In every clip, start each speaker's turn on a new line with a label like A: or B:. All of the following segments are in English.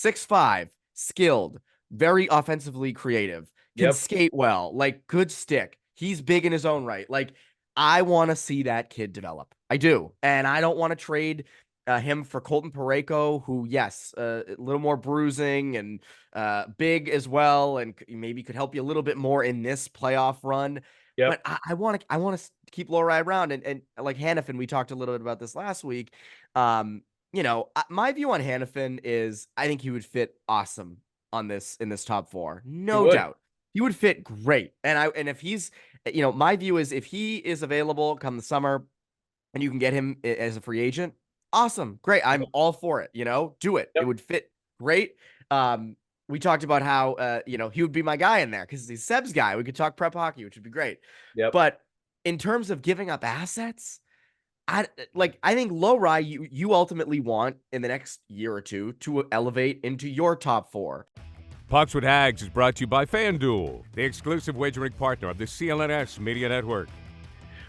A: 6'5", skilled, very offensively creative, can
B: Yep.
A: skate well, like good stick. He's big in his own right. Like, I want to see that kid develop. I do. And I don't want to trade him for Colton Parayko, who, yes, a little more bruising and big as well, and maybe could help you a little bit more in this playoff run. But
B: Yep.
A: I want to keep Lohrei around, and like Hanifin, we talked a little bit about this last week. My view on Hanifin is I think he would fit awesome on this in this top four,
B: He
A: no
B: would.
A: doubt. He would fit great, and if he's, my view is if he is available come the summer, and you can get him as a free agent, awesome, great. I'm
B: Yep.
A: all for it. Do it. It
B: Yep.
A: would fit great. We talked about how he would be my guy in there because he's Seb's guy. We could talk prep hockey, which would be great.
B: Yep.
A: But in terms of giving up assets, I think Lohrei you ultimately want in the next year or two to elevate into your top four.
C: Pucks with Haggs is brought to you by FanDuel, the exclusive wagering partner of the CLNS Media Network.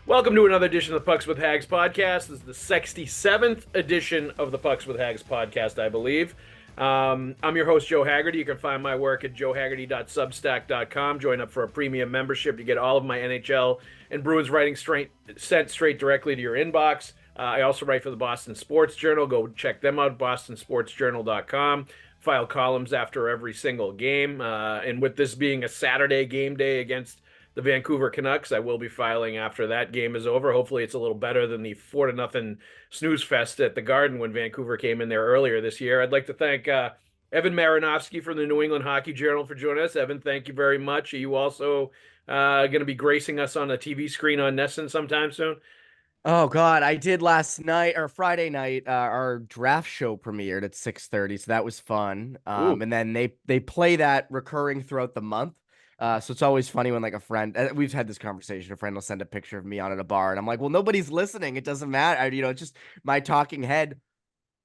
B: Welcome to another edition of the Pucks with Haggs podcast. This is the 67th edition of the Pucks with Haggs podcast, I believe. I'm your host, Joe Haggerty. You can find my work at joehaggerty.substack.com. Join up for a premium membership to get all of my NHL and Bruins writing sent straight directly to your inbox. I also write for the Boston Sports Journal. Go check them out, bostonsportsjournal.com. File columns after every single game. And with this being a Saturday game day against the Vancouver Canucks, I will be filing after that game is over. Hopefully it's a little better than the 4-0 snooze fest at the Garden when Vancouver came in there earlier this year. I'd like to thank Evan Marinofsky from the New England Hockey Journal for joining us. Evan, thank you very much. Are you also going to be gracing us on a TV screen on NESN sometime soon?
A: Oh God, I did last night or Friday night. Our draft show premiered at 6:30, so that was fun.
B: Ooh.
A: And then they play that recurring throughout the month. So it's always funny when like a friend, we've had this conversation. A friend will send a picture of me on at a bar, and I'm like, well, nobody's listening. It doesn't matter. It's just my talking head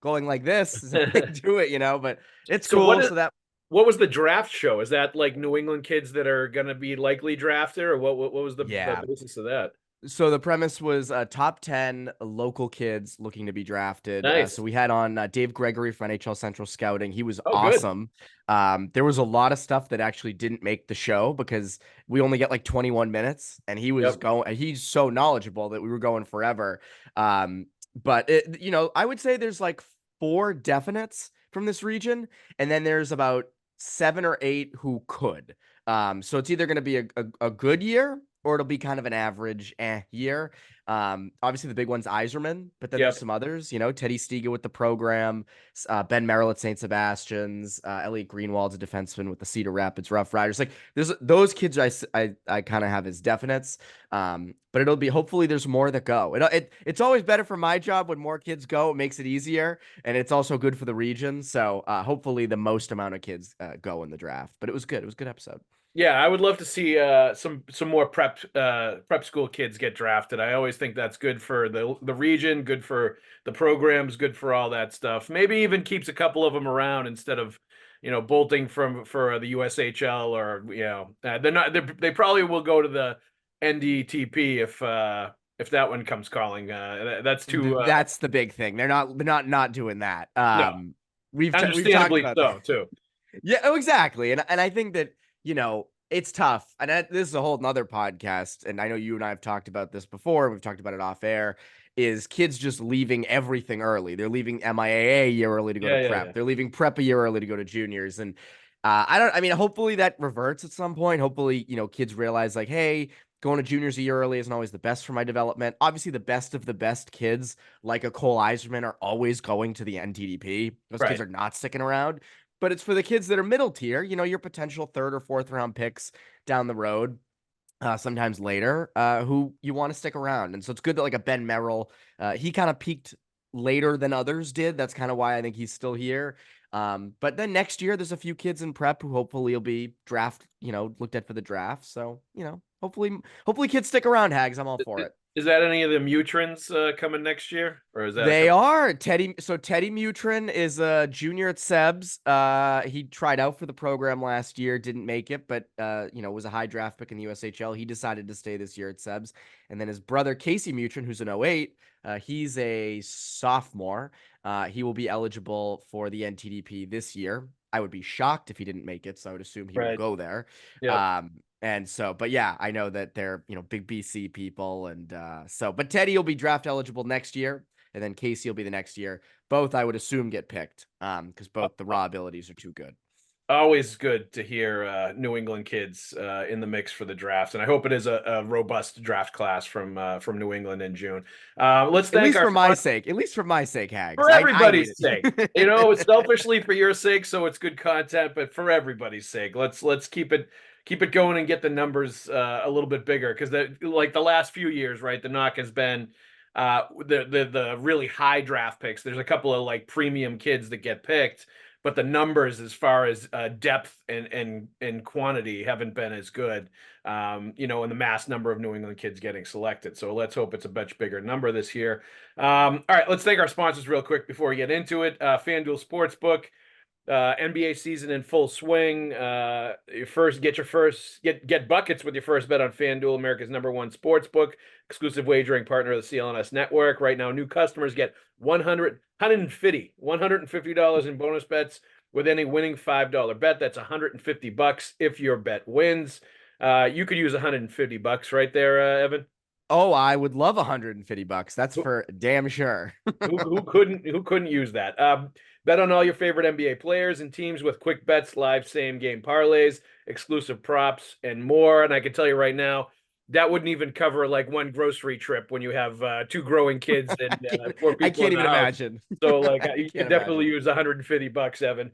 A: going like this. They do it, but it's
B: So
A: cool. So that.
B: what was the draft show? Is that like New England kids that are going to be likely drafted, or what was the
A: Yeah.
B: basis of that?
A: So the premise was top 10 local kids looking to be drafted.
B: Nice.
A: So we had on Dave Gregory from NHL Central Scouting. He was
B: Oh, good.
A: awesome. There was a lot of stuff that actually didn't make the show because we only get like 21 minutes, and he was he's so knowledgeable that we were going forever. But I would say there's like 4 definites from this region, and then there's about 7 or 8 who could. So it's either going to be a good year, or it'll be kind of an average year. Obviously, the big one's Yzerman, but then there's some others, Teddy Stiga with the program, Ben Merrill at St. Sebastian's, Elliot Greenwald's a defenseman with the Cedar Rapids Rough Riders. Like, there's those kids I kind of have as definites. But it'll be, hopefully there's more that go. It's always better for my job when more kids go. It makes it easier, and it's also good for the region. So hopefully the most amount of kids go in the draft. But it was good. It was a good episode.
B: Yeah, I would love to see some more prep school kids get drafted. I always think that's good for the region, good for the programs, good for all that stuff. Maybe even keeps a couple of them around instead of bolting for the USHL, or they're not. They probably will go to the NDTP if that one comes calling. That's too.
A: That's the big thing. They're not doing that.
B: No,
A: we've
B: understandably
A: talked about that
B: too.
A: Yeah, exactly. And I think that it's tough. And this is a whole nother podcast. And I know you and I have talked about this before. We've talked about it off air. Is kids just leaving everything early? They're leaving MIAA a year early to go to prep. They're leaving prep a year early to go to juniors. And hopefully that reverts at some point. Hopefully, kids realize like, hey, going to juniors a year early isn't always the best for my development. Obviously, the best of the best kids, like a Cole Yzerman, are always going to the NTDP. Those kids are not sticking around. But it's for the kids that are middle tier, your potential 3rd or 4th round picks down the road, sometimes later, who you want to stick around. And so it's good that like a Ben Merrill, he kind of peaked later than others did. That's kind of why I think he's still here. But then next year, there's a few kids in prep who hopefully will be looked at for the draft. So, hopefully kids stick around, Haggs. I'm all for it.
B: Is that any of the Mutrins coming next year, or is that
A: they are Teddy? So Teddy Mutrin is a junior at Seb's. He tried out for the program last year, didn't make it, but was a high draft pick in the USHL. He decided to stay this year at Seb's, and then his brother Casey Mutrin, who's an 08, he's a sophomore. He will be eligible for the NTDP this year. I would be shocked if he didn't make it, so I would assume he will go there.
B: Yep.
A: And so, but yeah, I know that they're, big BC people. And but Teddy will be draft eligible next year, and then Casey will be the next year. Both, I would assume, get picked because both the raw abilities are too good.
B: Always good to hear New England kids in the mix for the draft, and I hope it is a robust draft class from New England in June. Let's
A: At
B: thank
A: least
B: our
A: for my sake. At least for my sake, Haggs.
B: for
A: I need
B: everybody's sake.
A: it.
B: Selfishly for your sake, so it's good content, but for everybody's sake, let's keep it going and get the numbers a little bit bigger, because the last few years, right? The knock has been the really high draft picks. There's a couple of like premium kids that get picked, but the numbers as far as depth and quantity haven't been as good, and the mass number of New England kids getting selected. So let's hope it's a much bigger number this year. All right, let's thank our sponsors real quick before we get into it. FanDuel Sportsbook, NBA season in full swing. Get buckets with your first bet on FanDuel, America's #1 sportsbook, exclusive wagering partner of the CLNS network. Right now, new customers get $150 in bonus bets with any winning $5 bet. That's $150 if your bet wins. You could use $150 right there, Evan.
A: Oh, I would love $150. That's for damn sure.
B: who couldn't use that? Bet on all your favorite NBA players and teams with quick bets, live same game parlays, exclusive props, and more. And I can tell you right now, that wouldn't even cover like one grocery trip when you have 2 growing kids and 4 people.
A: I can't even imagine.
B: So like you can definitely use $150, Evan.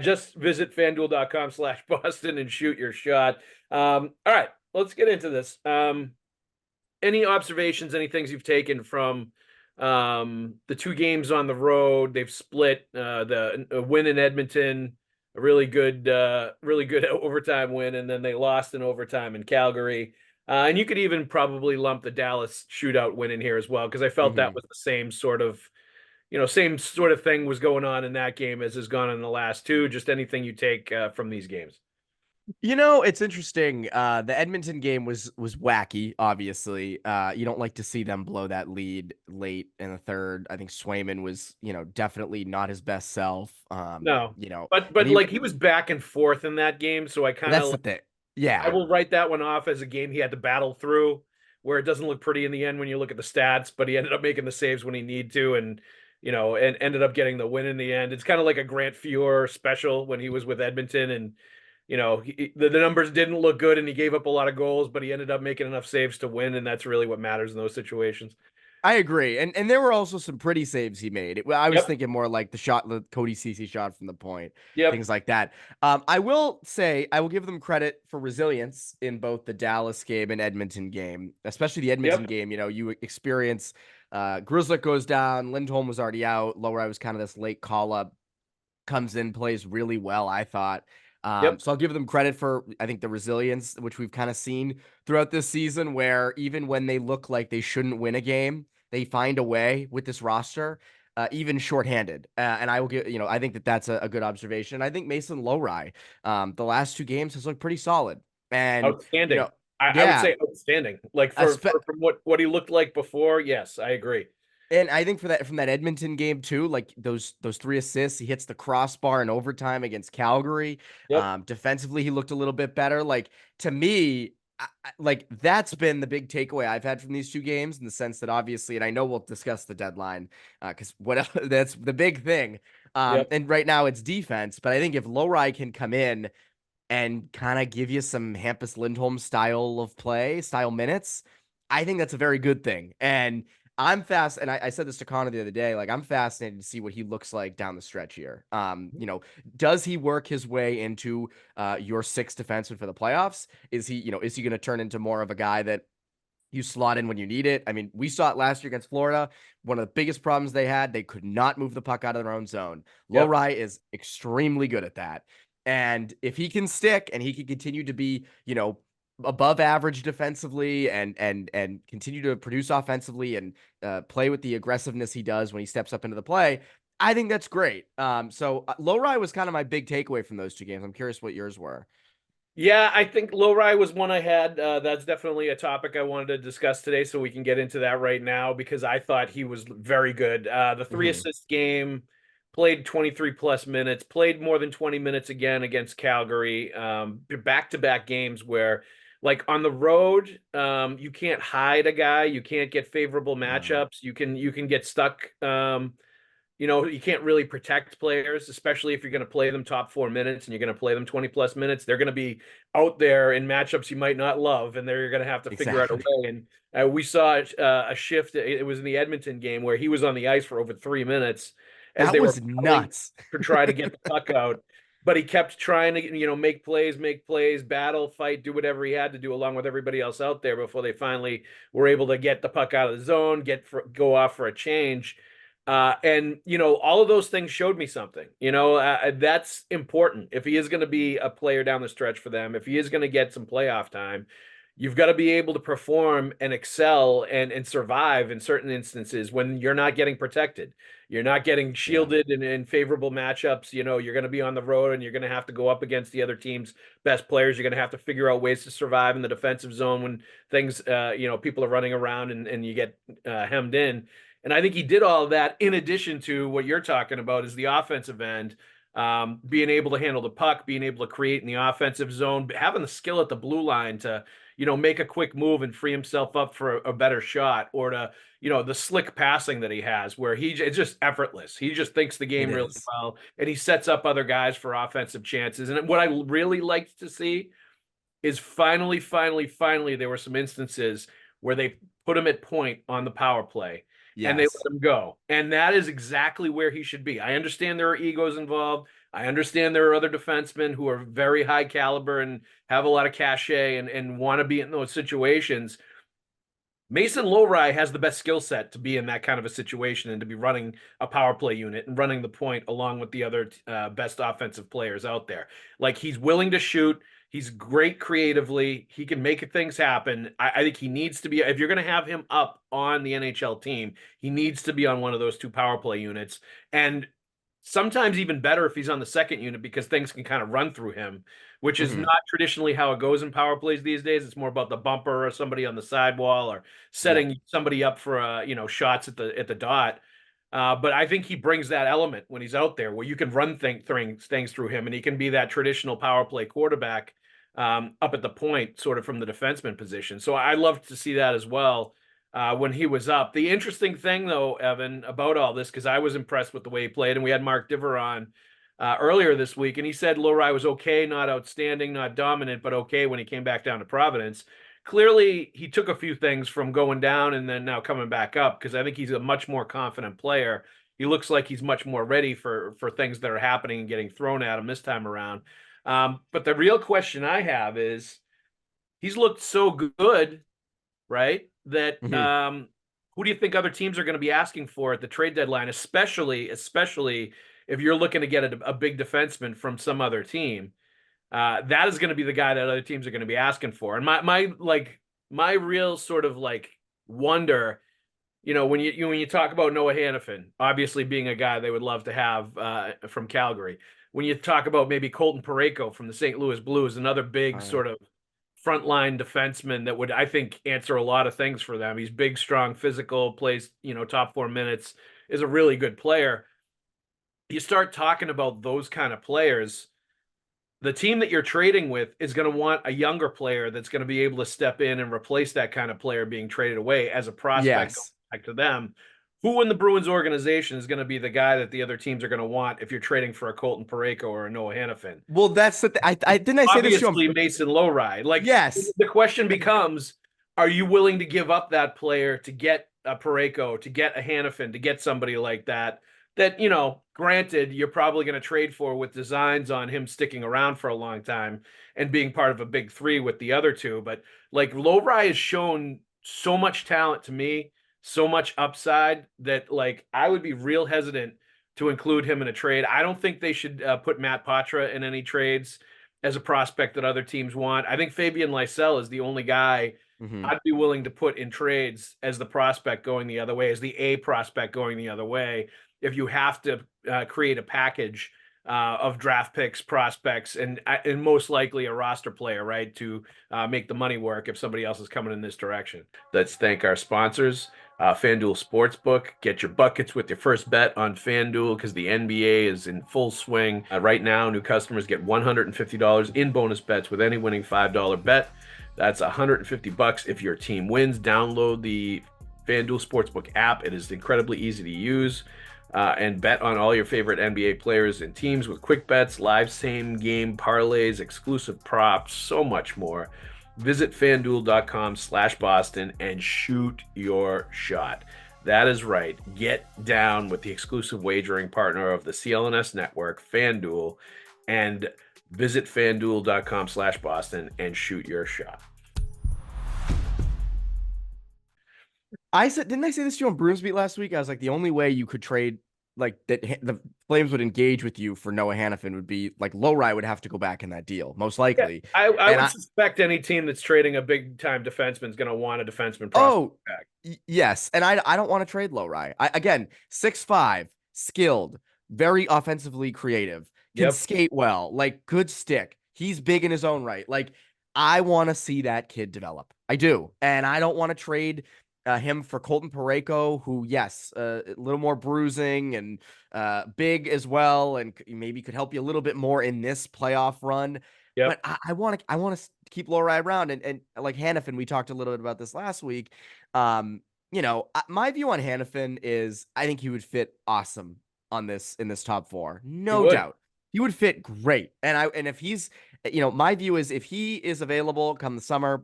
B: Just visit fanduel.com/Boston and shoot your shot. All right, let's get into this. Any observations, any things you've taken from the 2 games on the road? They've split a win in Edmonton, a really good overtime win, and then they lost in overtime in Calgary. And you could even probably lump the Dallas shootout win in here as well, because I felt that was the same sort of thing was going on in that game as has gone in the last 2. Just anything you take from these games.
A: It's interesting. The Edmonton game was wacky, obviously. You don't like to see them blow that lead late in the third. I think Swayman was, definitely not his best self.
B: No. But he was back and forth in that game, so I kind of
A: That's the thing. Yeah.
B: I will write that one off as a game he had to battle through, where it doesn't look pretty in the end when you look at the stats, but he ended up making the saves when he needed to, and ended up getting the win in the end. It's kind of like a Grant Fuhr special when he was with Edmonton, and the numbers didn't look good and he gave up a lot of goals, but he ended up making enough saves to win, and that's really what matters in those situations.
A: I agree. And there were also some pretty saves he made. I was thinking more like the Cody Ceci shot from the point, things like that. I will say, I will give them credit for resilience in both the Dallas game and Edmonton game, especially the Edmonton game. You experience Grzelcyk goes down, Lindholm was already out, Lowry was kind of this late call-up, comes in, plays really well, I thought. So I'll give them credit for, I think, the resilience, which we've kind of seen throughout this season, where even when they look like they shouldn't win a game, they find a way with this roster, even shorthanded. And I will give, I think that's a good observation. I think Mason Lowry, the last 2 games has looked pretty solid and
B: outstanding. I would say outstanding. Like from what he looked like before. Yes, I agree.
A: And I think from that Edmonton game too, like those 3 assists, he hits the crossbar in overtime against Calgary. Defensively, he looked a little bit better. Like, to me, that's been the big takeaway I've had from these 2 games, in the sense that, obviously, and I know we'll discuss the deadline because that's the big thing. And right now it's defense, but I think if Lowry can come in and kind of give you some Hampus Lindholm style minutes, I think that's a very good thing. And I'm fast, and I said this to Conor the other day, like, I'm fascinated to see what he looks like down the stretch here. Does he work his way into your 6th defenseman for the playoffs? Is he going to turn into more of a guy that you slot in when you need it? I mean, we saw it last year against Florida. One of the biggest problems they had, they could not move the puck out of their own zone. Lowry is extremely good at that. And if he can stick and he can continue to be, above average defensively and continue to produce offensively and play with the aggressiveness he does when he steps up into the play, I think that's great. So Lowry was kind of my big takeaway from those 2 games. I'm curious what yours were.
B: Yeah, I think Lowry was one I had. That's definitely a topic I wanted to discuss today, so we can get into that right now because I thought he was very good. The three
A: Mhm.
B: assist game, played 23 plus minutes, played more than 20 minutes again against Calgary. Back to back games where, like on the road, you can't hide a guy, you can't get favorable
A: No.
B: matchups, you can get stuck. You can't really protect players, especially if you're going to play them top 4 minutes and you're going to play them 20 plus minutes. They're going to be out there in matchups you might not love, and they're going to have to figure out a
A: Exactly.
B: way. And we saw a shift. It was in the Edmonton game where he was on the ice for over 3 minutes as
A: That
B: they were
A: was
B: battling
A: nuts.
B: to try to get the puck out. But he kept trying to, make plays, battle, fight, do whatever he had to do along with everybody else out there before they finally were able to get the puck out of the zone, go off for a change. And all of those things showed me something. That's important. If he is going to be a player down the stretch for them, if he is going to get some playoff time, you've got to be able to perform and excel and survive in certain instances when you're not getting protected. You're not getting
A: Yeah.
B: shielded in favorable matchups. You're going to be on the road and you're going to have to go up against the other team's best players. You're going to have to figure out ways to survive in the defensive zone when things, people are running around and you get hemmed in. And I think he did all of that in addition to what you're talking about is the offensive end, being able to handle the puck, being able to create in the offensive zone, having the skill at the blue line to, make a quick move and free himself up for a better shot, or to, the slick passing that he has where it's just effortless. He just thinks the
A: It
B: game really
A: is.
B: well and he sets up other guys for offensive chances. And what I really liked to see is finally, there were some instances where they put him at point on the power play and they
A: Yes.
B: let him go. And that is exactly where he should be. I understand there are egos involved. I understand there are other defensemen who are very high caliber and have a lot of cachet and want to be in those situations. Mason Lowry has the best skill set to be in that kind of a situation and to be running a power play unit and running the point along with the other best offensive players out there. Like, he's willing to shoot. He's great creatively. He can make things happen. I think he needs to be, if you're going to have him up on the NHL team, he needs to be on one of those two power play units. And sometimes even better if he's on the second unit because things can kind of run through him, which is
A: Mhm.
B: not traditionally how it goes in power plays these days. It's more about the bumper or somebody on the sidewall or
A: Yep.
B: setting somebody up for shots at the dot. But I think he brings that element when he's out there where you can run things through him, and he can be that traditional power play quarterback up at the point, sort of from the defenseman position. So I love to see that as well when he was up. The interesting thing, though, Evan, about all this, because I was impressed with the way he played, and we had Mark Diver on earlier this week, and he said Lowry was okay, not outstanding, not dominant, but okay when he came back down to Providence. Clearly, he took a few things from going down and then now coming back up, because I think he's a much more confident player. He looks like he's much more ready for things that are happening and getting thrown at him this time around. But the real question I have is, he's looked so good, right? That
A: Mhm.
B: who do you think other teams are going to be asking for at the trade deadline, especially if you're looking to get a big defenseman from some other team? That is going to be the guy that other teams are going to be asking for. And my real sort of like wonder, when you talk about Noah Hanifin, obviously being a guy they would love to have from Calgary. When you talk about maybe Colton Parayko from the St. Louis Blues, another big
A: Oh, yeah.
B: sort of frontline defenseman that would, I think, answer a lot of things for them. He's big, strong, physical, plays, top 4 minutes, is a really good player. You start talking about those kind of players, the team that you're trading with is going to want a younger player that's going to be able to step in and replace that kind of player being traded away as a prospect going
A: Yes.
B: back to them. Who in the Bruins organization is going to be the guy that the other teams are going to want if you're trading for a Colton Parayko or a Noah Hanifin?
A: Well, that's the I didn't I say this to you on.
B: Obviously Mason Lowry. Like,
A: Yes.
B: the question becomes, are you willing to give up that player to get a Parayko, to get a Hanifin, to get somebody like that, granted, you're probably going to trade for with designs on him sticking around for a long time and being part of a big three with the other two. But like, Lowry has shown so much talent to me, so much upside that like I would be real hesitant to include him in a trade. I don't think they should put Matt Patra in any trades as a prospect that other teams want. I think Fabian Lysell is the only guy
A: Mhm.
B: I'd be willing to put in trades as the prospect going the other way, as the A prospect going the other way. If you have to create a package of draft picks, prospects, and most likely a roster player, right, to make the money work if somebody else is coming in this direction. Let's thank our sponsors. FanDuel Sportsbook. Get your buckets with your first bet on FanDuel because the NBA is in full swing. Right now, new customers get $150 in bonus bets with any winning $5 bet. That's $150 if your team wins. Download the FanDuel Sportsbook app. It is incredibly easy to use. And bet on all your favorite NBA players and teams with quick bets, live same-game parlays, exclusive props, so much more. Visit FanDuel.com/Boston and shoot your shot. That is right. Get down with the exclusive wagering partner of the CLNS Network, FanDuel, and visit FanDuel.com/Boston and shoot your shot.
A: Didn't I say this to you on Bruins Beat last week? I was like, the only way you could trade, like, that the Flames would engage with you for Noah Hanifin would be like Lowry would have to go back in that deal, most likely.
B: Yeah, I would suspect any team that's trading a big time defenseman is going to want a defenseman prospect back.
A: Yes, and I don't want to trade Lowry. Again, 6'5", skilled, very offensively creative, can skate well, like good stick. He's big in his own right. Like, I want to see that kid develop. I do, and I don't want to trade him for Colton Parayko, who, yes, a little more bruising and big as well, and maybe could help you a little bit more in this playoff run. But I want to keep Lowry around, and like Hanifin, we talked a little bit about this last week. My view on Hanifin is I think he would fit awesome in this top four, no doubt. He would fit great, and if he's, my view is if he is available come the summer,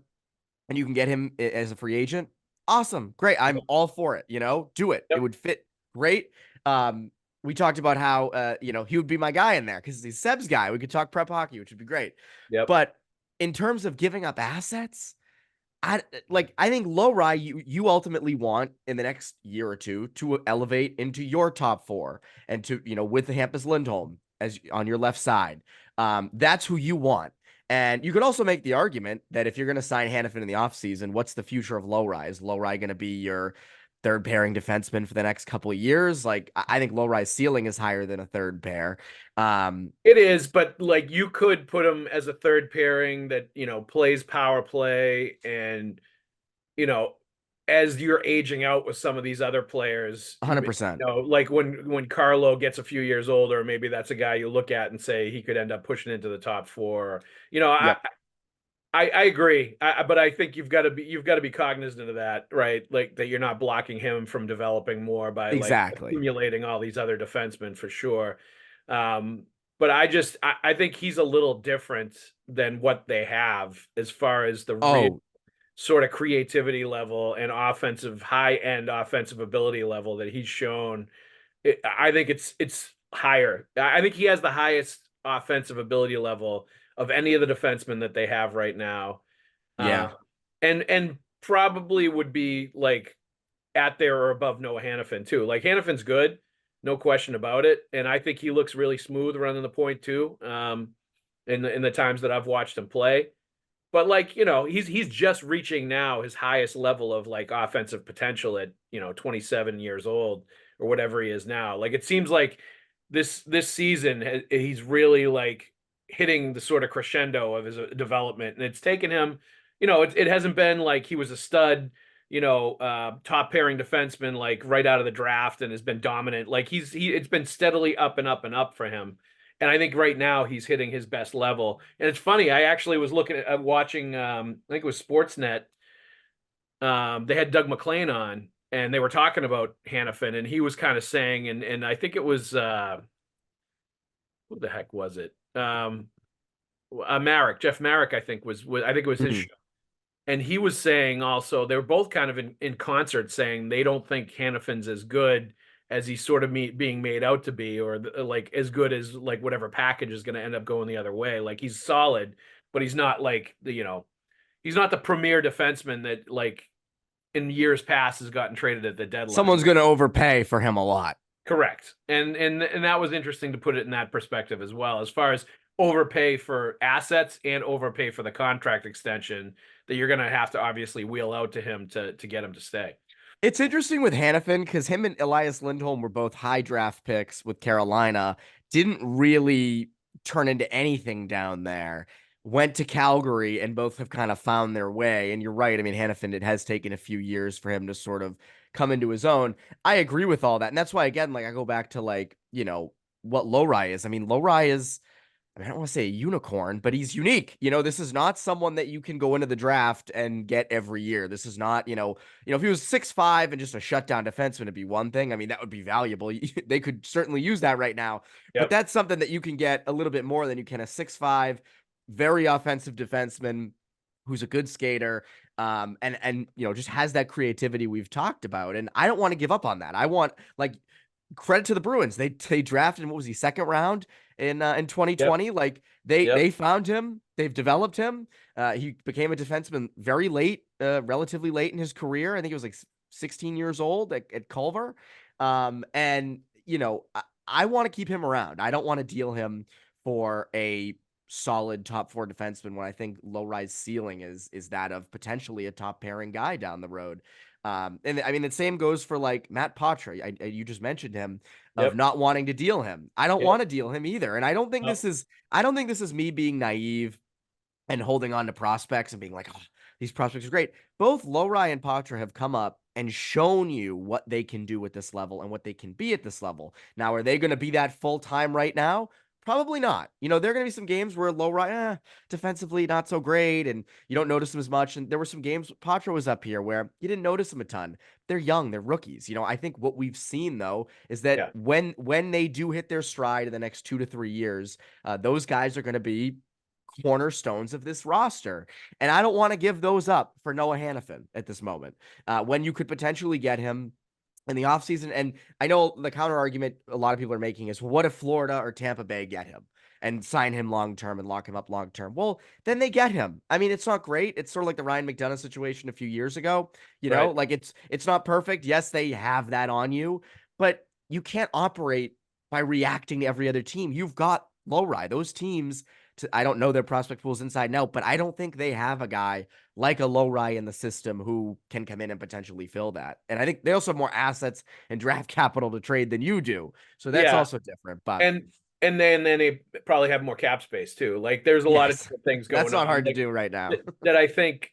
A: and you can get him as a free agent. Awesome. Great. I'm all for it. Do it. It would fit great. We talked about how, he would be my guy in there because he's Seb's guy. We could talk prep hockey, which would be great. But in terms of giving up assets, I think Lowry, you ultimately want in the next year or two to elevate into your top four and to, with the Hampus Lindholm as on your left side. That's who you want. And you could also make the argument that if you're going to sign Hanifin in the offseason, what's the future of Lowry? Is Lowry going to be your third pairing defenseman for the next couple of years? Like, I think Lowry's ceiling is higher than a third pair.
B: It is, but like you could put him as a third pairing that, plays power play and, as you're aging out with some of these other players,
A: 100%.
B: Like when Carlo gets a few years older, maybe that's a guy you look at and say he could end up pushing into the top four. I agree, but I think you've got to be cognizant of that, right? Like that you're not blocking him from developing more by accumulating all these other defensemen for sure. But I think he's a little different than what they have as far as the real sort of creativity level and high-end offensive ability level that he's shown. I think it's higher. I think he has the highest offensive ability level of any of the defensemen that they have right now. And probably would be like at there or above Noah Hanifin too. Like Hanifin's good, no question about it. And I think he looks really smooth running the point too. In the times that I've watched him play. But like, he's just reaching now his highest level of like offensive potential at, 27 years old or whatever he is now. Like, it seems like this season he's really like hitting the sort of crescendo of his development. And it's taken him, it hasn't been like he was a stud, top pairing defenseman, like right out of the draft and has been dominant. Like it's been steadily up and up and up for him. And I think right now he's hitting his best level. And it's funny, I actually was looking at watching, I think it was Sportsnet. They had Doug McClain on, and they were talking about Hanifin, and he was kind of saying, and I think it was, who the heck was it? Marek, Jeff Marek, I think was I think it was his show. And he was saying also, they were both kind of in concert saying they don't think Hanifin's as good as he's sort of being made out to be, or like as good as like whatever package is going to end up going the other way. Like he's solid, but he's not like he's not the premier defenseman that like in years past has gotten traded at the deadline.
A: Someone's going to overpay for him a lot.
B: Correct. And that was interesting to put it in that perspective as well, as far as overpay for assets and overpay for the contract extension that you're going to have to obviously wheel out to him to get him to stay.
A: It's interesting with Hanifin because him and Elias Lindholm were both high draft picks with Carolina, didn't really turn into anything down there. Went to Calgary, and both have kind of found their way. And you're right. I mean, Hanifin, it has taken a few years for him to sort of come into his own. I agree with all that. And that's why, again, like I go back to like, what Lowry is. I mean, Lowry is, I mean, I don't want to say a unicorn, but he's unique. This is not someone that you can go into the draft and get every year. This is not, if he was 6'5" and just a shutdown defenseman, it'd be one thing. I mean, that would be valuable. They could certainly use that right now.
B: Yep.
A: But that's something that you can get a little bit more than you can a 6'5", very offensive defenseman who's a good skater, and just has that creativity we've talked about. And I don't want to give up on that. I want, like, credit to the Bruins. They drafted him, what was he, second round in 2020? Yep. Like they found him, they've developed him. He became a defenseman very late, relatively late in his career. I think he was like 16 years old at Culver. And I want to keep him around. I don't want to deal him for a solid top 4 defenseman when I think Lowry's ceiling is that of potentially a top pairing guy down the road. And I mean, the same goes for like Matt Poitras. You just mentioned him of not wanting to deal him. I don't want to deal him either. And I don't think this is me being naive and holding on to prospects and being like, oh, these prospects are great. Both Lowry and Poitras have come up and shown you what they can do at this level and what they can be at this level. Now, are they going to be that full time right now? Probably not. There are going to be some games where Lowry, defensively, not so great, and you don't notice him as much. And there were some games, Poitras was up here, where you didn't notice him a ton. They're young, they're rookies. I think what we've seen, though, is that when they do hit their stride in the next 2 to 3 years, those guys are going to be cornerstones of this roster. And I don't want to give those up for Noah Hanifin at this moment, when you could potentially get him in the offseason. And I know the counter argument a lot of people are making is, well, what if Florida or Tampa Bay get him and sign him long-term and lock him up long-term? Well, then they get him. I mean, it's not great. It's sort of like the Ryan McDonough situation a few years ago, like it's not perfect. Yes, they have that on you, but you can't operate by reacting to every other team. You've got Lowry. Those teams, I don't know their prospect pools inside and out, but I don't think they have a guy like a Lowry in the system who can come in and potentially fill that. And I think they also have more assets and draft capital to trade than you do. So that's also different. But
B: and then they probably have more cap space too. Like there's a lot of different things going on.
A: That's not hard to do right now.
B: That I think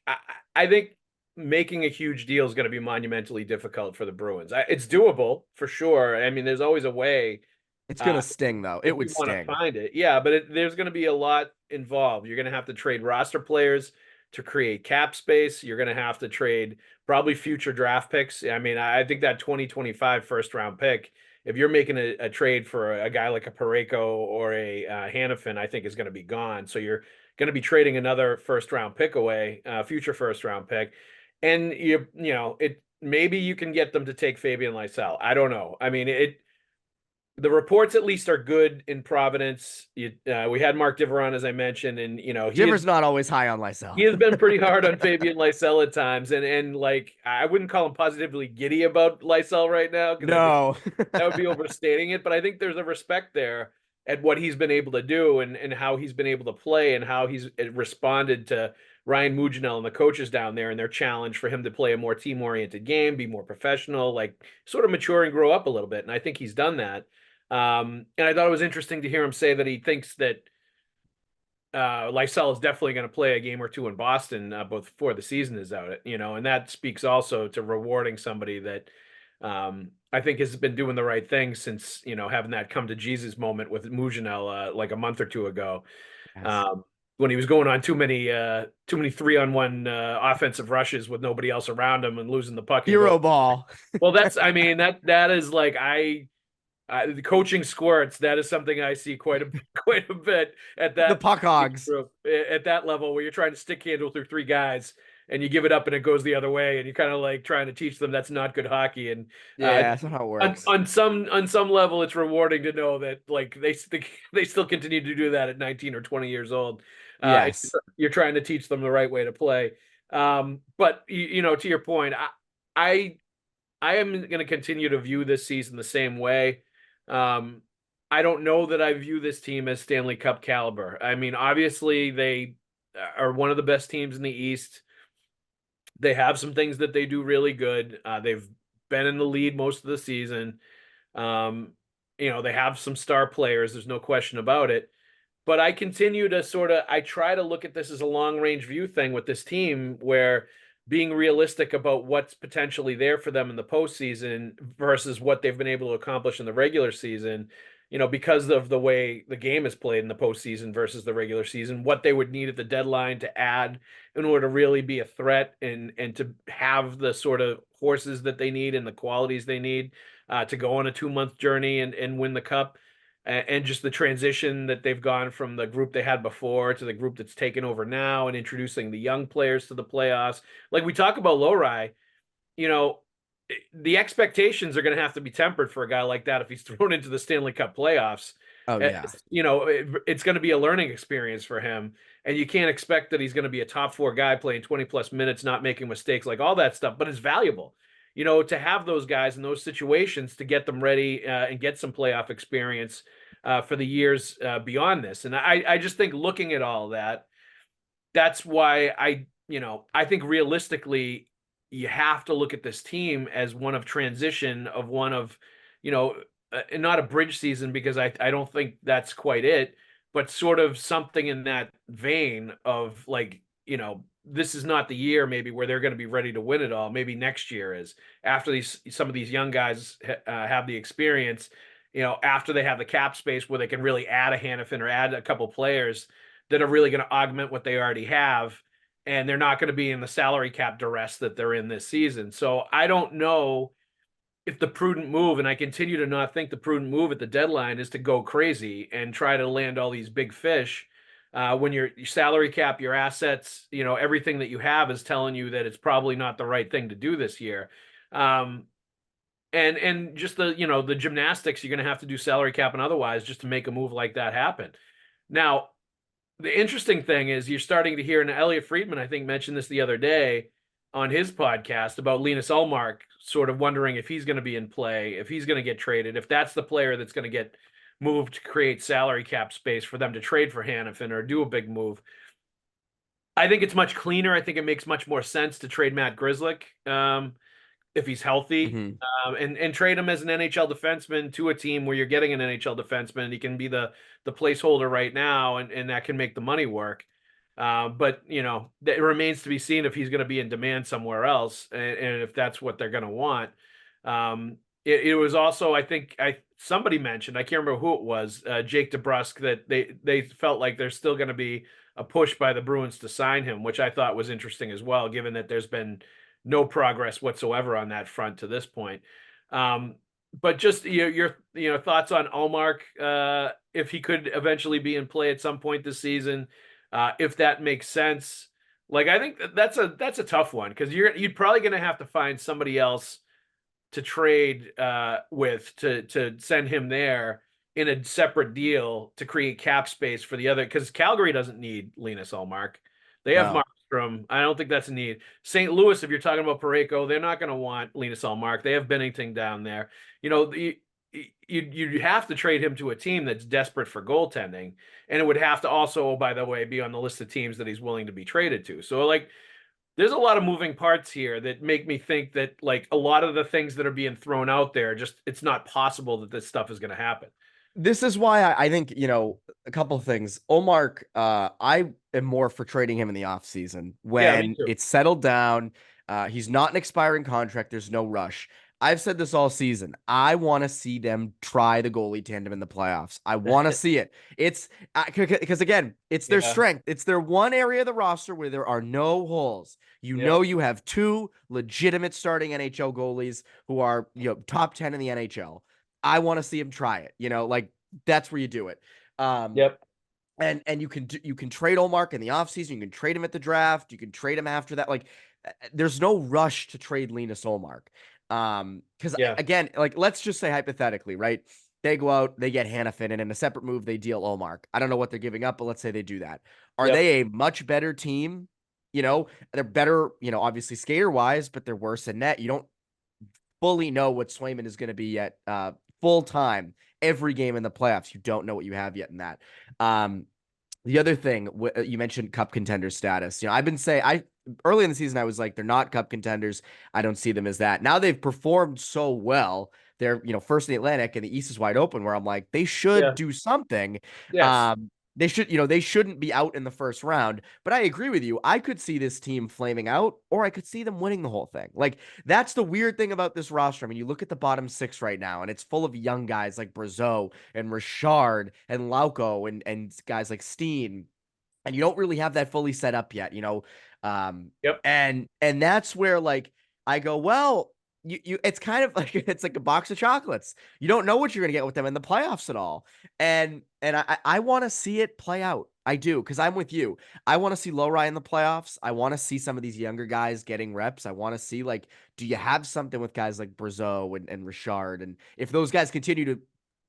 B: making a huge deal is going to be monumentally difficult for the Bruins. It's doable for sure. I mean, there's always a way.
A: It's going to sting, though. It would sting.
B: Want to find it. Yeah, but there's going to be a lot involved. You're going to have to trade roster players to create cap space. You're going to have to trade probably future draft picks. I mean, I think that 2025 first-round pick, if you're making a trade for a guy like a Parayko or a Hanifin, I think is going to be gone. So you're going to be trading another first-round pick away, future first-round pick. And, maybe you can get them to take Fabian Lysell. I don't know. I mean, the reports at least are good in Providence. We had Mark Diveron, as I mentioned, and
A: Diver's not always high on Lysell.
B: He has been pretty hard on Fabian Lysell at times, and like I wouldn't call him positively giddy about Lysell right now.
A: No,
B: that would be overstating it. But I think there's a respect there at what he's been able to do and how he's been able to play and how he's responded to Ryan Muginel and the coaches down there and their challenge for him to play a more team-oriented game, be more professional, like sort of mature and grow up a little bit. And I think he's done that. And I thought it was interesting to hear him say that he thinks that Lysell is definitely going to play a game or two in Boston before the season is out, and that speaks also to rewarding somebody that I think has been doing the right thing since, having that come to Jesus moment with Muginel like a month or two ago. Yes. When he was going on too many 3-on-1 offensive rushes with nobody else around him and losing the puck.
A: Hero ball.
B: Well, that is like the coaching squirts. That is something I see quite a bit at that.
A: The puck hogs
B: at that level where you're trying to stick handle through 3 guys and you give it up and it goes the other way and you're kind of like trying to teach them that's not good hockey. And
A: that's not how it works.
B: On some level, it's rewarding to know that like they still continue to do that at 19 or 20 years old.
A: Yes,
B: you're trying to teach them the right way to play. But to your point, I am going to continue to view this season the same way. I don't know that I view this team as Stanley Cup caliber. I mean, obviously they are one of the best teams in the East. They have some things that they do really good. They've been in the lead most of the season. they have some star players. There's no question about it. But I continue to I try to look at this as a long range view thing with this team, where being realistic about what's potentially there for them in the postseason versus what they've been able to accomplish in the regular season, because of the way the game is played in the postseason versus the regular season, what they would need at the deadline to add in order to really be a threat and to have the sort of horses that they need and the qualities they need to go on a 2-month journey and win the cup. And just the transition that they've gone from the group they had before to the group that's taken over now, and introducing the young players to the playoffs. Like we talk about Lowry, the expectations are going to have to be tempered for a guy like that if he's thrown into the Stanley Cup playoffs.
A: Oh yeah.
B: It's going to be a learning experience for him, and you can't expect that he's going to be a top 4 guy playing 20 plus minutes, not making mistakes, like all that stuff. But it's valuable, to have those guys in those situations to get them ready and get some playoff experience for the years beyond this. And I just think, looking at all that, that's why I think realistically, you have to look at this team as one of transition, of one of, and not a bridge season, because I don't think that's quite it, but sort of something in that vein of like, this is not the year maybe where they're going to be ready to win it all. Maybe next year is, after some of these young guys have the experience, after they have the cap space where they can really add a Hanifin or add a couple players that are really going to augment what they already have. And they're not going to be in the salary cap duress that they're in this season. So I don't know if the prudent move, and I continue to not think the prudent move at the deadline, is to go crazy and try to land all these big fish. When your salary cap, your assets, everything that you have is telling you that it's probably not the right thing to do this year. And just the gymnastics you're going to have to do, salary cap and otherwise, just to make a move like that happen. Now, the interesting thing is you're starting to hear, and Elliot Friedman, I think, mentioned this the other day on his podcast about Linus Ullmark, sort of wondering if he's going to be in play, if he's going to get traded, if that's the player that's going to get moved to create salary cap space for them to trade for Hanifin or do a big move. I think it's much cleaner. I think it makes much more sense to trade Matt Grzelcyk if he's healthy, and trade him as an NHL defenseman to a team where you're getting an NHL defenseman. He can be the placeholder right now, and that can make the money work. But it remains to be seen if he's going to be in demand somewhere else, and if that's what they're going to want. It was also, I think, somebody mentioned, I can't remember who it was, Jake DeBrusk, that they felt like there's still going to be a push by the Bruins to sign him, which I thought was interesting as well, given that there's been no progress whatsoever on that front to this point. But just your thoughts on Ullmark, if he could eventually be in play at some point this season, if that makes sense. Like, I think that's a tough one, because you're probably going to have to find somebody else to trade with to send him there in a separate deal to create cap space for the other, because Calgary doesn't need Linus Ullmark. They have Markstrom. I don't think that's a need. St. Louis, if you're talking about Parayko, they're not going to want Linus Ullmark. They have Bennington down there. You have to trade him to a team that's desperate for goaltending, and it would have to also, by the way, be on the list of teams that he's willing to be traded to. So, like, there's a lot of moving parts here that make me think that, like, a lot of the things that are being thrown out there, just, it's not possible that this stuff is going to happen.
A: This is why I think, a couple of things. Ullmark, I am more for trading him in the offseason when it's settled down. He's not an expiring contract. There's no rush. I've said this all season. I want to see them try the goalie tandem in the playoffs. I want to see it. It's because, again, it's their strength. It's their one area of the roster where there are no holes. You have 2 legitimate starting NHL goalies who are, top 10 in the NHL. I want to see him try it. Like, that's where you do it. And you can trade Ullmark in the offseason. You can trade him at the draft. You can trade him after that. Like, there's no rush to trade Linus Ullmark. Because again, like, let's just say hypothetically, right? They go out, they get Hanifin, and in a separate move, they deal Ullmark. I don't know what they're giving up, but let's say they do that. Are they a much better team? They're better, obviously skater wise, but they're worse in net. You don't fully know what Swayman is going to be at full time every game in the playoffs. You don't know what you have yet in that. The other thing, you mentioned cup contender status. I've been saying, early in the season, I was like, they're not cup contenders. I don't see them as that. Now they've performed so well they're, first in the Atlantic and the East is wide open, where I'm like, they should
B: Yeah.
A: do something.
B: Yes.
A: They should, they shouldn't be out in the first round. But I agree with you. I could see this team flaming out, or I could see them winning the whole thing. Like, that's the weird thing about this roster. I mean, you look at the bottom six right now, and it's full of young guys like Brazeau and Richard and Lauco and guys like Steen, and you don't really have that fully set up yet,
B: Yep.
A: and that's where, like, I go, well, it's kind of like it's like a box of chocolates. You don't know what you're gonna get with them in the playoffs at all. And I want to see it play out. I do, because I'm with you. I want to see Lowry in the playoffs. I want to see some of these younger guys getting reps. I want to see, like, do you have something with guys like Brazeau and Richard? And if those guys continue to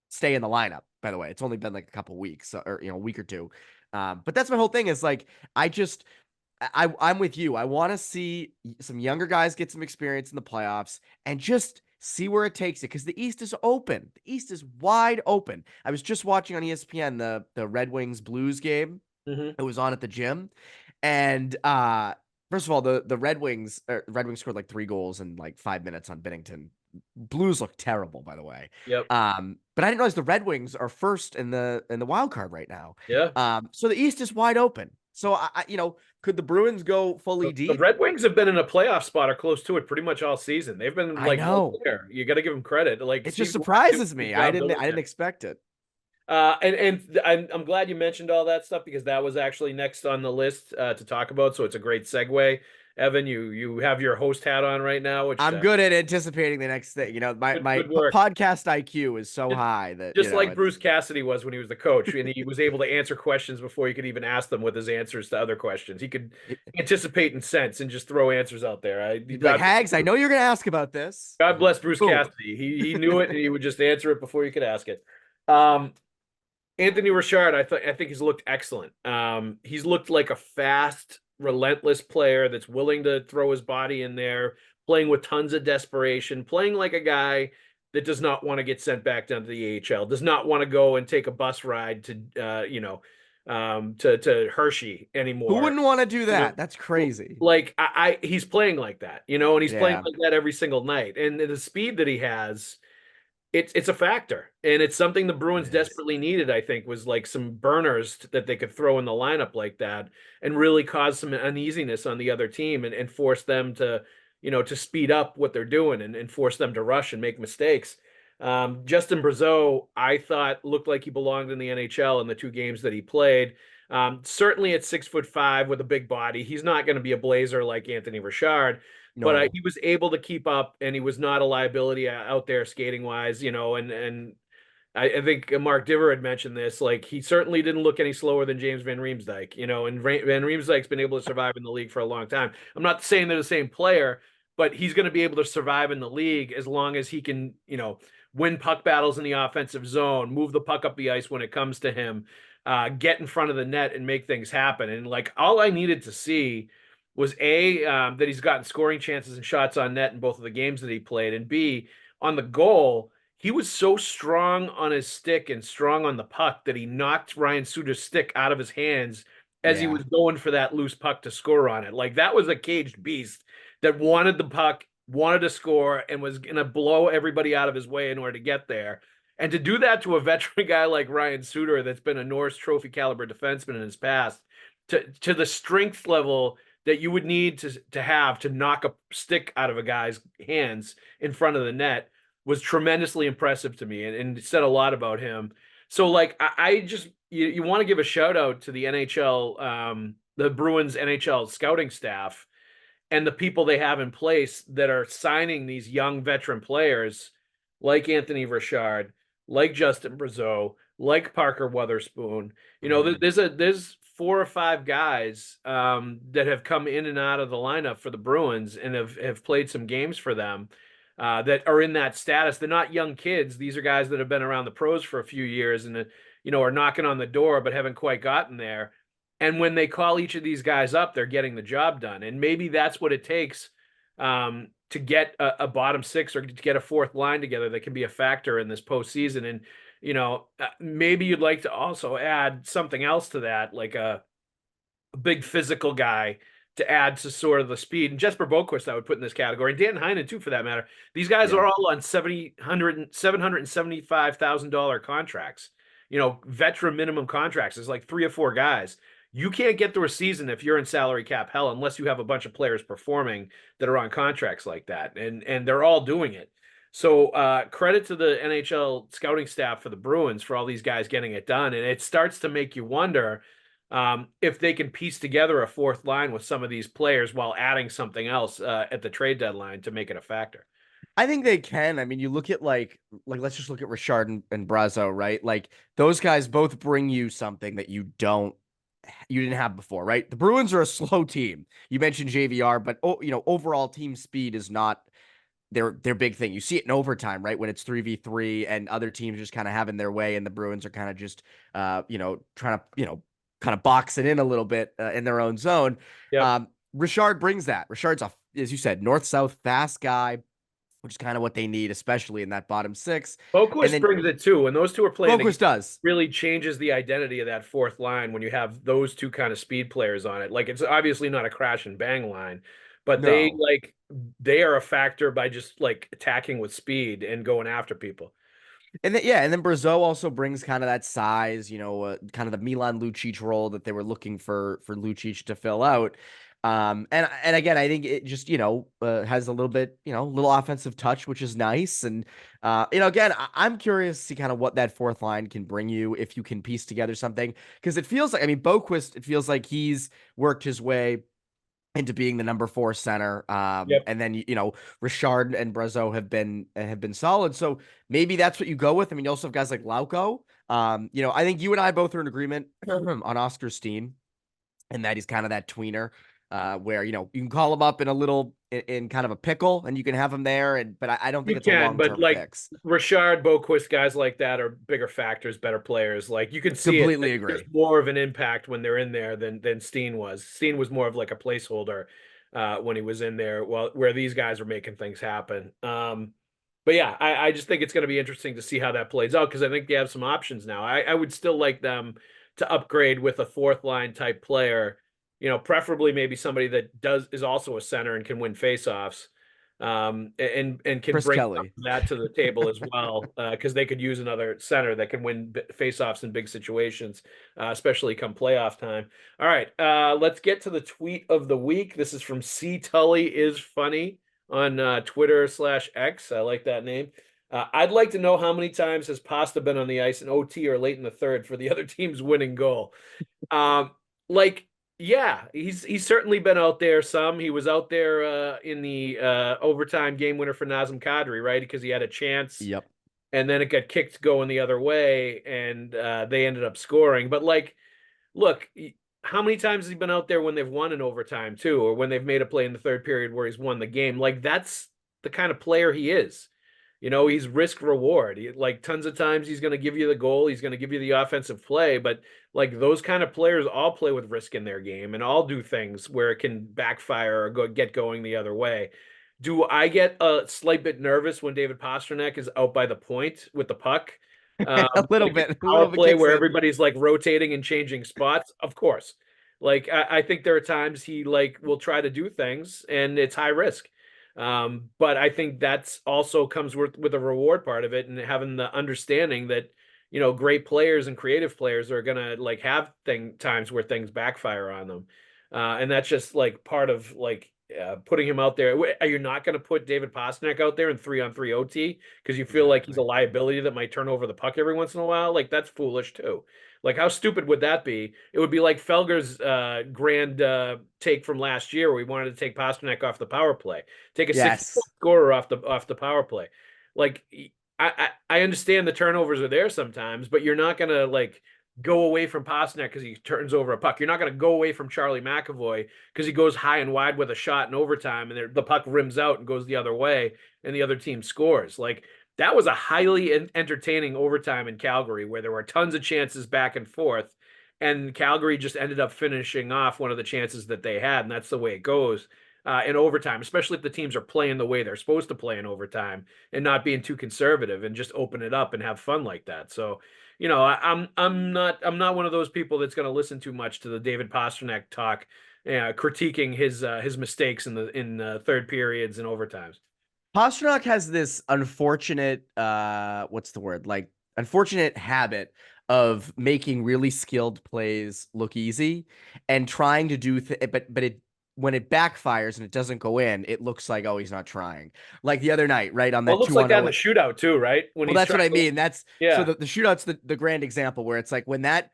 A: stay in the lineup, by the way, it's only been like a couple weeks, or a week or two. But that's my whole thing, is like, I'm with you. I want to see some younger guys get some experience in the playoffs and just see where it takes it, because the East is open. The East is wide open. I was just watching on ESPN the Red Wings Blues game.
B: Mm-hmm.
A: It was on at the gym, and first of all, the Red Wings scored like 3 goals in like 5 minutes on Binnington. Blues look terrible, by the way.
B: Yep.
A: But I didn't realize the Red Wings are first in the wild card right now.
B: Yeah.
A: So the East is wide open. So could the Bruins go fully
B: The
A: deep?
B: Red Wings have been in a playoff spot or close to it pretty much all season. They've been
A: I
B: like
A: know.
B: there. You got to give them credit. Like,
A: It just
B: Steve
A: surprises
B: Morris did a
A: me.
B: good
A: I
B: job
A: didn't
B: building that.
A: expect it.
B: And I'm glad you mentioned all that stuff, because that was actually next on the list to talk about. So it's a great segue. Evan, you have your host hat on right now, which
A: I'm good at anticipating the next thing. My
B: good work.
A: podcast IQ is so high that
B: Just like Bruce Cassidy was when he was the coach, and he was able to answer questions before you could even ask them with his answers to other questions. He could anticipate and sense and just throw answers out there.
A: like, Haggs, I know you're going to ask about this.
B: God bless Bruce
A: Boom.
B: Cassidy. He knew it, and he would just answer it before you could ask it. Anthony Richard, I think he's looked excellent. He's looked like a fast, relentless player that's willing to throw his body in there, playing with tons of desperation, playing like a guy that does not want to get sent back down to the AHL, does not want to go and take a bus ride to to Hershey anymore.
A: Who wouldn't want to do that? That's crazy.
B: Like, he's playing like that, and he's playing
A: Yeah.
B: like that every single night. And the speed that he has, it's a factor, and it's something the Bruins desperately needed. I think was like some burners that they could throw in the lineup like that, and really cause some uneasiness on the other team, and force them to, to speed up what they're doing, and force them to rush and make mistakes. Justin Brazeau, I thought, looked like he belonged in the NHL in the 2 games that he played. Certainly at 6'5" with a big body, he's not going to be a blazer like Anthony Richard.
A: No.
B: But he was able to keep up, and he was not a liability out there skating wise, and I think Mark Diver had mentioned this. Like, he certainly didn't look any slower than James Van Riemsdyk, and Van Riemsdyk's been able to survive in the league for a long time. I'm not saying they're the same player, but he's going to be able to survive in the league as long as he can, win puck battles in the offensive zone, move the puck up the ice when it comes to him, get in front of the net and make things happen. And like, all I needed to see was that he's gotten scoring chances and shots on net in both of the games that he played, and B, on the goal, he was so strong on his stick and strong on the puck that he knocked Ryan Suter's stick out of his hands as he was going for that loose puck to score on it. Like, that was a caged beast that wanted the puck, wanted to score, and was going to blow everybody out of his way in order to get there. And to do that to a veteran guy like Ryan Suter, that's been a Norris Trophy caliber defenseman in his past, to the strength level that you would need to have to knock a stick out of a guy's hands in front of the net, was tremendously impressive to me, and said a lot about him. So, like, I just, you want to give a shout out to the NHL, the Bruins NHL scouting staff, and the people they have in place that are signing these young veteran players like Anthony Richard, like Justin Brazeau, like Parker Weatherspoon. There's 4 or 5 guys that have come in and out of the lineup for the Bruins and have played some games for them that are in that status. They're not young kids. These are guys that have been around the pros for a few years and, are knocking on the door but haven't quite gotten there. And when they call each of these guys up, they're getting the job done. And maybe that's what it takes to get a bottom 6 or to get a 4th line together that can be a factor in this postseason. And, maybe you'd like to also add something else to that, like a big physical guy to add to sort of the speed. And Jesper Boquist, I would put in this category. And Dan Heinen, too, for that matter. These guys
A: Yeah.
B: are all on $775,000 contracts. Veteran minimum contracts. It's like 3 or 4 guys. You can't get through a season if you're in salary cap hell unless you have a bunch of players performing that are on contracts like that. And they're all doing it. So credit to the NHL scouting staff for the Bruins for all these guys getting it done. And it starts to make you wonder if they can piece together a fourth line with some of these players while adding something else at the trade deadline to make it a factor.
A: I think they can. I mean, you look at like let's just look at Richard and Brazeau, right? Like those guys both bring you something that you didn't have before, right? The Bruins are a slow team. You mentioned JVR, but overall team speed is not their big thing. You see it in overtime, right? When it's 3v3 and other teams just kind of having their way, and the Bruins are kind of just trying to kind of box it in a little bit in their own zone.
B: Yep.
A: Richard brings that. Richard's as you said, north-south fast guy, which is kind of what they need, especially in that bottom six.
B: Boquist brings it too. When those two are playing,
A: Boquist does.
B: Really changes the identity of that fourth line when you have those two kind of speed players on it. Like it's obviously not a crash and bang line, but
A: No.
B: they are a factor by just like attacking with speed and going after people.
A: And then Brazeau also brings kind of that size, kind of the Milan Lucic role that they were looking for Lucic to fill out. And again, I think it just, has a little bit, little offensive touch, which is nice. And, again, I'm curious to see kind of what that fourth line can bring you if you can piece together something. Because it feels like, Boquist, it feels like he's worked his way into being the number 4 center.
B: Yep.
A: And then, Richard and Brazeau have been solid. So maybe that's what you go with. I mean, you also have guys like Lauko. I think you and I both are in agreement on Oscar Steen, and that he's kind of that tweener. Where you can call him up in kind of a pickle, and you can have him there. But I don't think it's a long-term fix.
B: Richard, Boquist, guys like that are bigger factors, better players. Like you can see
A: completely agree.
B: More of an impact when they're in there than Steen was. Steen was more of like a placeholder when he was in there, where these guys are making things happen. But yeah, I just think it's going to be interesting to see how that plays out because I think they have some options now. I would still like them to upgrade with a fourth line type player. Preferably maybe somebody that is also a center and can win faceoffs, and can
A: Chris
B: bring
A: Kelly.
B: that to the table as well, because they could use another center that can win faceoffs in big situations, especially come playoff time. All right, let's get to the tweet of the week. This is from C Tully is funny on Twitter/X. I like that name. I'd like to know how many times has Pasta been on the ice in OT or late in the third for the other team's winning goal. Yeah, he's certainly been out there some. He was out there in the overtime game winner for Nazem Kadri, right? Because he had a chance.
A: Yep.
B: And then it got kicked going the other way, and they ended up scoring. But look, how many times has he been out there when they've won in overtime too, or when they've made a play in the third period where he's won the game? That's the kind of player he is. He's risk reward. Tons of times he's going to give you the goal. He's going to give you the offensive play. But those kind of players all play with risk in their game and all do things where it can backfire or get going the other way. Do I get a slight bit nervous when David Pastrnak is out by the point with the puck?
A: A little bit.
B: Power play where everybody's rotating and changing spots. Of course. I think there are times he will try to do things and it's high risk. But I think that's also comes with a reward part of it and having the understanding that, great players and creative players are going to have times where things backfire on them. And that's just part of putting him out there. Are you not going to put David Pastrnak out there in 3-on-3 OT because you feel like he's a liability that might turn over the puck every once in a while? That's foolish too. How stupid would that be? It would be like Felger's grand take from last year where we wanted to take Pastrnak off the power play, take a 6 scorer off the power play. I understand the turnovers are there sometimes, but you're not going to go away from Pastrnak because he turns over a puck. You're not going to go away from Charlie McAvoy because he goes high and wide with a shot in overtime and the puck rims out and goes the other way and the other team scores. That was a highly entertaining overtime in Calgary where there were tons of chances back and forth, and Calgary just ended up finishing off one of the chances that they had, and that's the way it goes in overtime, especially if the teams are playing the way they're supposed to play in overtime and not being too conservative and just open it up and have fun like that. So, I'm not one of those people that's going to listen too much to the David Pastrnak talk, critiquing his mistakes in the third periods and overtimes.
A: Pastrnak has this unfortunate, what's the word? Like unfortunate habit of making really skilled plays look easy and trying to do, but it when it backfires and it doesn't go in, it looks like, oh, he's not trying. Like the other night, right on
B: Well, it
A: that
B: looks
A: two
B: like
A: on
B: that in
A: zero.
B: the shootout too, right? When
A: Well,
B: he's
A: that's what
B: trying
A: I mean. That's so
B: yeah,
A: the shootout's the grand example where it's like when that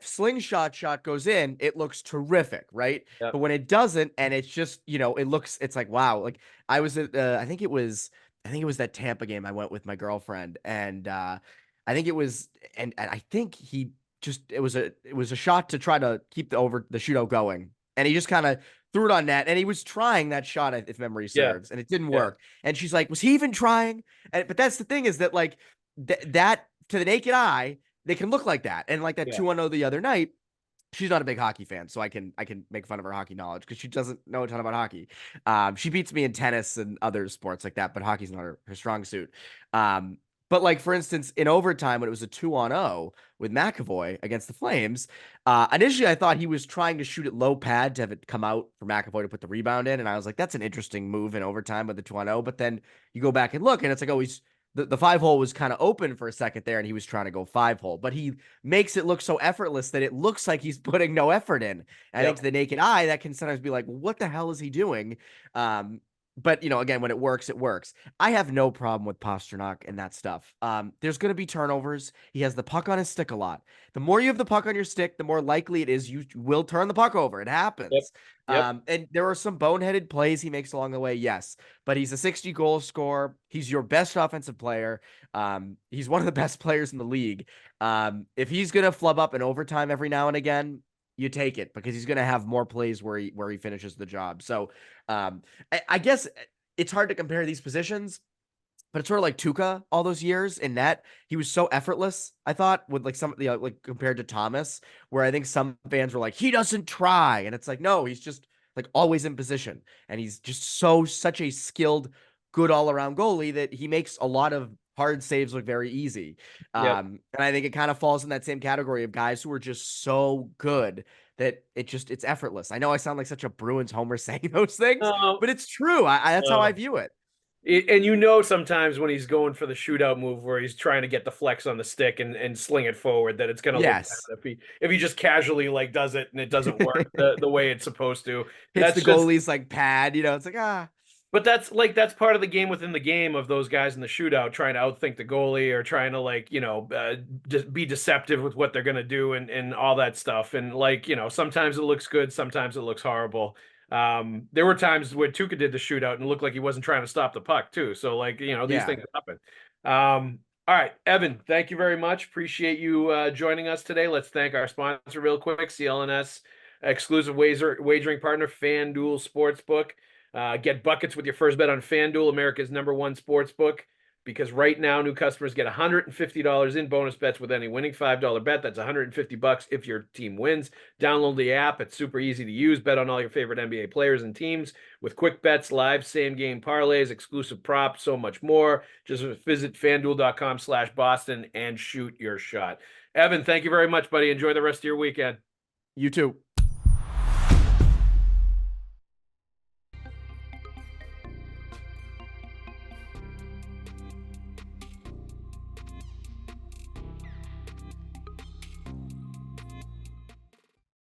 A: slingshot shot goes in, it looks terrific, right?
B: yeah,
A: But when it doesn't, and it's just, it's like, wow. Like I was at, I think it was that Tampa game I went with my girlfriend, and I think it was, and I think he just it was a shot to try to keep the shootout going, and he just kind of threw it on net, and he was trying that shot if memory
B: yeah,
A: serves, and it didn't
B: yeah,
A: work. And she's like, was he even trying? And but that's the thing is that like that to the naked eye they can look like that. And like that
B: yeah.
A: 2-0 the other night, she's not a big hockey fan, so I can make fun of her hockey knowledge because she doesn't know a ton about hockey. She beats me in tennis and other sports like that, but hockey's not her strong suit. But like for instance, in overtime when it was a 2-0 with McAvoy against the Flames, initially I thought he was trying to shoot it low pad to have it come out for McAvoy to put the rebound in, and I was like, that's an interesting move in overtime with the 2-0. But then you go back and look, and it's like, oh, he's the 5-hole was kind of open for a second there, and he was trying to go 5-hole, but he makes it look so effortless that it looks like he's putting no effort in. And I think to the naked eye, that can sometimes be like, well, what the hell is he doing? But again, when it works, it works. I have no problem with Pastrnak and that stuff. There's going to be turnovers. He has the puck on his stick a lot. The more you have the puck on your stick, the more likely it is you will turn the puck over. It
B: Yep.
A: happens.
B: Yep.
A: And there are some boneheaded plays he makes along the way, yes. But he's a 60 goal scorer. He's your best offensive player. He's one of the best players in the league. If he's gonna flub up in overtime every now and again, you take it because he's gonna have more plays where he finishes the job. So I guess it's hard to compare these positions, but it's sort of like Tuca all those years in net. He was so effortless, I thought, with like some like compared to Thomas, where I think some fans were like, he doesn't try. And it's like, no, he's just like always in position. And he's just such a skilled, good all-around goalie that he makes a lot of hard saves look very easy.
B: Yep.
A: And I think it kind of falls in that same category of guys who are just so good that it's effortless. I know I sound like such a Bruins homer saying those things,
B: No,
A: but it's true. That's how I
B: no.
A: view it.
B: And sometimes when he's going for the shootout move where he's trying to get the flex on the stick and sling it forward, that it's going to look bad
A: Yes.
B: if he just casually like does it and it doesn't work the way it's supposed to.
A: Hits the
B: That's just
A: goalie's like pad, it's like,
B: But that's part of the game within the game of those guys in the shootout trying to outthink the goalie or trying to be deceptive with what they're going to do and all that stuff. And sometimes it looks good, sometimes it looks horrible. There were times where Tuca did the shootout and it looked like he wasn't trying to stop the puck too. So these
A: yeah.
B: things happen. All right, Evan, thank you very much. Appreciate you joining us today. Let's thank our sponsor real quick, CLNS exclusive wagering partner, FanDuel Sportsbook. Get buckets with your first bet on FanDuel, America's #1 sportsbook, because right now new customers get $150 in bonus bets with any winning $5 bet. That's $150 if your team wins. Download the app. It's super easy to use. Bet on all your favorite NBA players and teams with quick bets, live same-game parlays, exclusive props, so much more. Just visit FanDuel.com/Boston and shoot your shot. Evan, thank you very much, buddy. Enjoy the rest of your weekend.
A: You too.